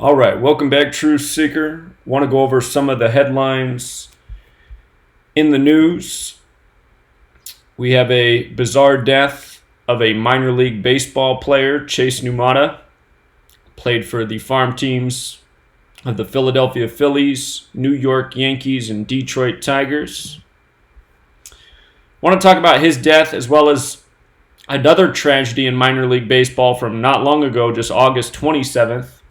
All right, welcome back, Truth Seeker. Want to go over some of the headlines in the news. We have a bizarre death of a minor league baseball player, Chace Numata. Played for the farm teams of the Philadelphia Phillies, New York Yankees, and Detroit Tigers. Want to talk about his death as well as another tragedy in minor league baseball from not long ago, just August 27th.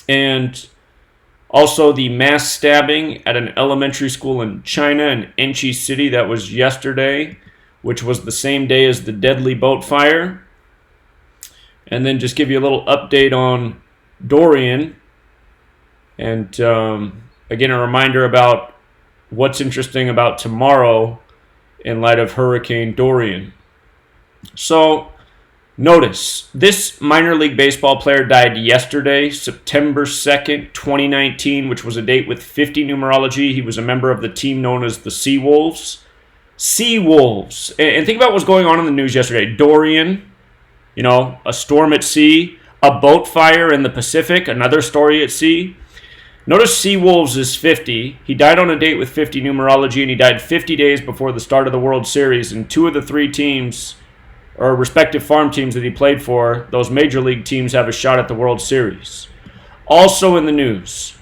And also the mass stabbing at an elementary school in China in Enchi City. That was yesterday, which was the same day as the deadly boat fire. And then just give you a little update on Dorian. And again, a reminder about what's interesting about tomorrow in light of Hurricane Dorian. So, notice, this minor league baseball player died yesterday, September 2nd, 2019, which was a date with 50 numerology. He was a member of the team known as the Seawolves. Seawolves. And think about what's going on in the news yesterday. Dorian, a storm at sea, a boat fire in the Pacific, another story at sea. Notice Seawolves is 50. He died on a date with 50 numerology, and he died 50 days before the start of the World Series. And two of the three teams, or respective farm teams that he played for, those major league teams have a shot at the World Series. Also in the news,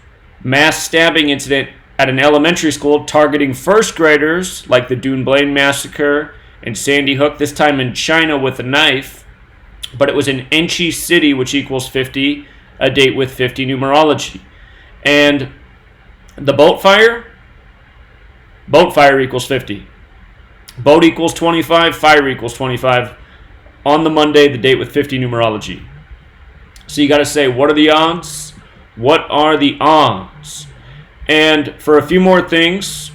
mass stabbing incident at an elementary school targeting first graders, like the Dune Blaine Massacre and Sandy Hook, this time in China with a knife. But it was in Enchi City, which equals 50, a date with 50 numerology. And the boat fire equals 50. Boat equals 25, fire equals 25. On the Monday, the date with 50 numerology. So you got to say, what are the odds? What are the odds? And for a few more things,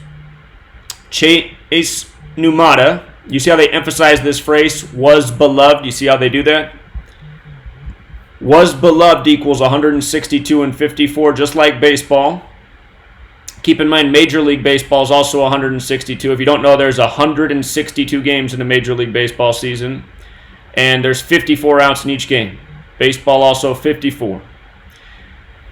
Chace Numata, you see how they emphasize this phrase, was beloved? You see how they do that? Was beloved equals 162 and 54, just like baseball. Keep in mind, Major League Baseball is also 162. If you don't know, there's 162 games in a Major League Baseball season, and there's 54 outs in each game. Baseball also 54.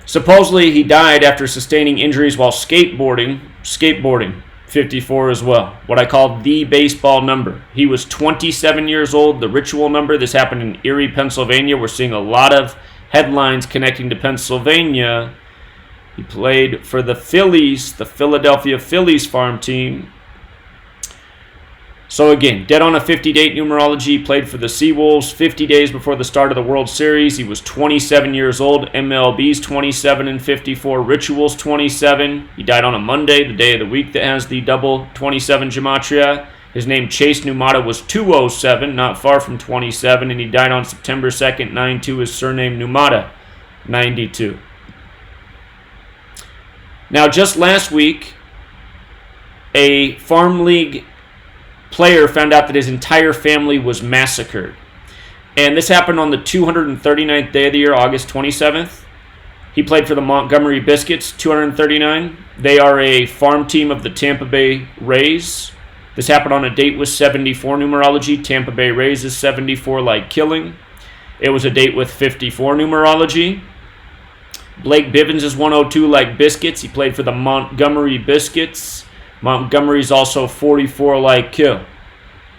Supposedly, he died after sustaining injuries while skateboarding, 54 as well, what I call the baseball number. He was 27 years old, the ritual number. This happened in Erie, Pennsylvania. We're seeing a lot of headlines connecting to Pennsylvania. He played for the Phillies, the Philadelphia Phillies farm team. So again, dead on a 50-date numerology, played for the Seawolves 50 days before the start of the World Series. He was 27 years old. MLB's 27 and 54. Rituals 27. He died on a Monday, the day of the week that has the double 27 Gematria. His name, Chace Numata, was 207, not far from 27, and he died on September 2nd, 92. His surname, Numata, 92. Now, just last week, a farm league player found out that his entire family was massacred. And this happened on the 239th day of the year, August 27th. He played for the Montgomery Biscuits, 239. They are a farm team of the Tampa Bay Rays. This happened on a date with 74 numerology. Tampa Bay Rays is 74 like killing. It was a date with 54 numerology. Blake Bivens is 102 like biscuits. He played for the Montgomery Biscuits. Montgomery's also 44 like kill.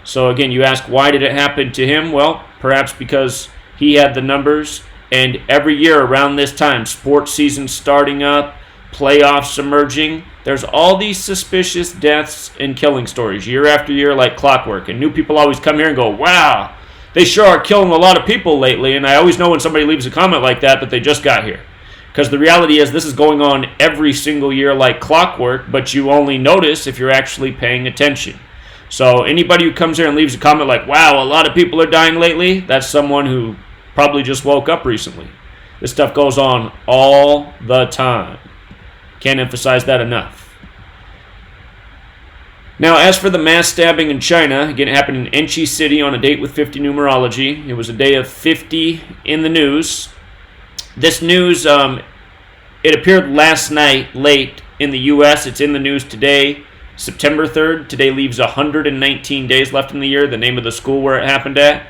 So again, you ask, why did it happen to him? Well, perhaps because he had the numbers, and every year around this time, sports season starting up, playoffs emerging, there's all these suspicious deaths and killing stories year after year like clockwork. And new people always come here and go, wow, they sure are killing a lot of people lately. And I always know when somebody leaves a comment like that they just got here. Because the reality is this is going on every single year like clockwork, but you only notice if you're actually paying attention. So anybody who comes here and leaves a comment like, wow, a lot of people are dying lately, that's someone who probably just woke up recently. This stuff goes on all the time. Can't emphasize that enough. Now, as for the mass stabbing in China, again, it happened in Enchi City on a date with 50 numerology. It was a day of 50 in the news. This news, it appeared last night late in the U.S. It's in the news today, September 3rd. Today leaves 119 days left in the year. The name of the school where it happened at,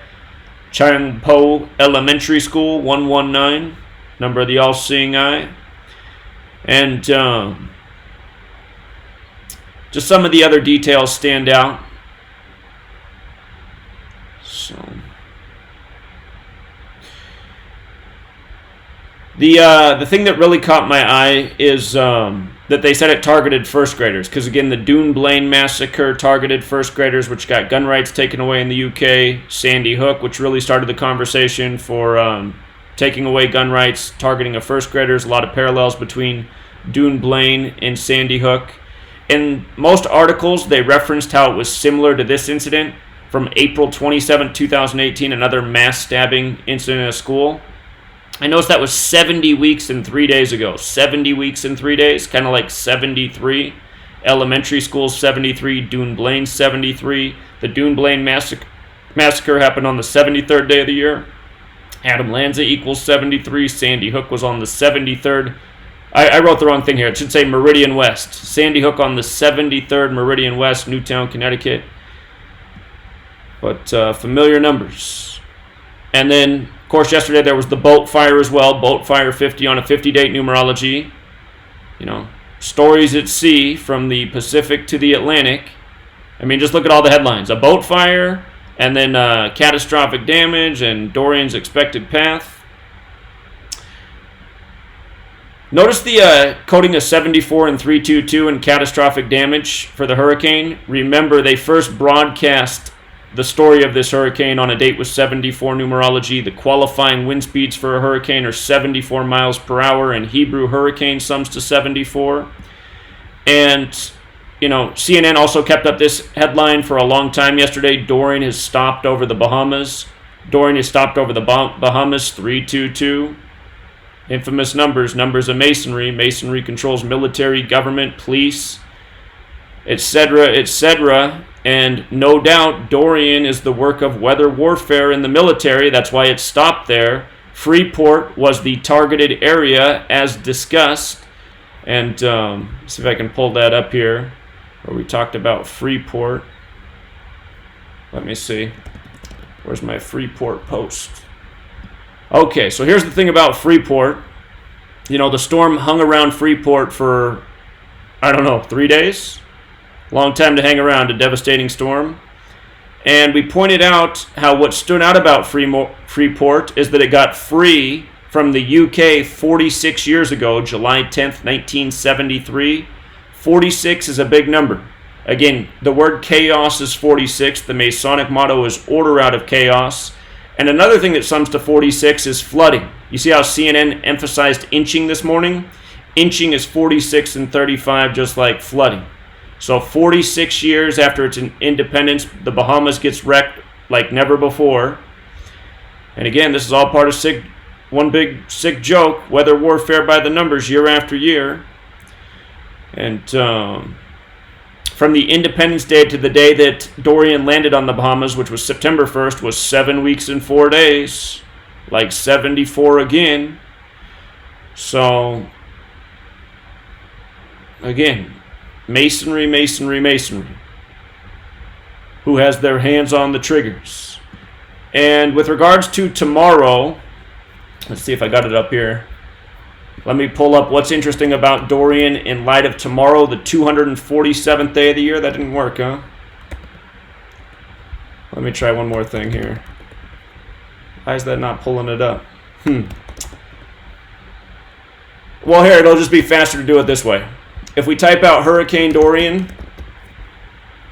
Changpo Elementary School, 119. number of the all-seeing eye. And just some of the other details stand out. So the thing that really caught my eye is that they said it targeted first graders, because again, the Dune Blaine massacre targeted first graders, which got gun rights taken away in the UK. Sandy Hook, which really started the conversation for taking away gun rights, targeting of first graders. A lot of parallels between Dune Blaine and Sandy Hook. In most articles, they referenced how it was similar to this incident from April 27, 2018, another mass stabbing incident at a school. I noticed that was 70 weeks and 3 days ago. 70 weeks and 3 days, kind of like 73. Elementary school, 73. Dune Blaine, 73. The Dune Blaine massacre happened on the 73rd day of the year. Adam Lanza equals 73. Sandy Hook was on the 73rd. I wrote the wrong thing here. It should say Meridian West. Sandy Hook on the 73rd, Meridian West, Newtown, Connecticut. But familiar numbers. And then, of course, yesterday there was the boat fire as well. Boat fire 50 on a 50-date numerology. You know, stories at sea from the Pacific to the Atlantic. I mean, just look at all the headlines. A boat fire, and then catastrophic damage, and Dorian's expected path. Notice the coding of 74 and 322 and catastrophic damage for the hurricane. Remember, they first broadcast the story of this hurricane on a date with 74 numerology. The qualifying wind speeds for a hurricane are 74 miles per hour, and Hebrew hurricane sums to 74. And, you know, CNN also kept up this headline for a long time yesterday. Dorian has stopped over the Bahamas. Dorian has stopped over the Bahamas, 322. Infamous numbers of masonry. Masonry controls military, government, police, etc., etc. And no doubt Dorian is the work of weather warfare in the military. That's why it stopped there. Freeport was the targeted area as discussed. And see if I can pull that up here where we talked about Freeport. Let me see. Where's my Freeport post? Okay, so here's the thing about Freeport. You know, the storm hung around Freeport for, I don't know, 3 days? Long time to hang around, a devastating storm. And we pointed out how what stood out about Freeport is that it got free from the UK 46 years ago, July 10th, 1973. 46 is a big number. Again, the word chaos is 46. The Masonic motto is order out of chaos. And another thing that sums to 46 is flooding. You see how CNN emphasized inching this morning? Inching is 46 and 35, just like flooding. So 46 years after its independence, the Bahamas gets wrecked like never before. And again, this is all part of one big sick joke, weather warfare by the numbers year after year. And from the Independence Day to the day that Dorian landed on the Bahamas, which was September 1st, was 7 weeks and 4 days. Like 74 again. So, again, masonry, masonry, masonry. Who has their hands on the triggers? And with regards to tomorrow, let's see if I got it up here. Let me pull up what's interesting about Dorian in light of tomorrow, the 247th day of the year. That didn't work, huh? Let me try one more thing here. Why is that not pulling it up? Well, here, it'll just be faster to do it this way. If we type out Hurricane Dorian,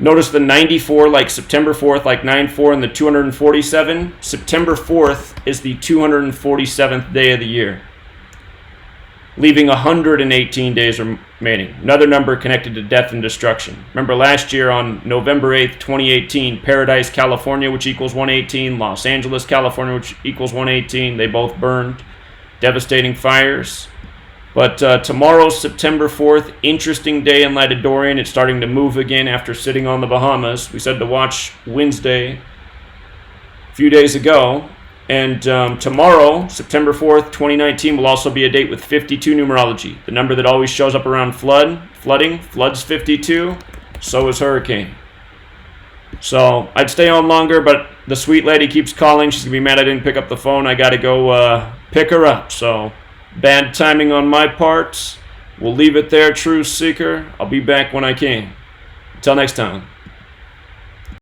notice the 94 like September 4th, like 9-4, and the 247. September 4th is the 247th day of the year, leaving 118 days remaining. Another number connected to death and destruction. Remember last year on November 8th, 2018, Paradise, California, which equals 118, Los Angeles, California, which equals 118. They both burned. Devastating fires. But tomorrow, September 4th, interesting day in light of Dorian. It's starting to move again after sitting on the Bahamas. We said to watch Wednesday a few days ago. And tomorrow, September 4th, 2019, will also be a date with 52 numerology. The number that always shows up around flooding. Flood's 52. So is hurricane. So I'd stay on longer, but the sweet lady keeps calling. She's going to be mad I didn't pick up the phone. I got to go pick her up. So Bad timing on my part. We'll leave it there, Truth Seeker. I'll be back when I can. Until next time.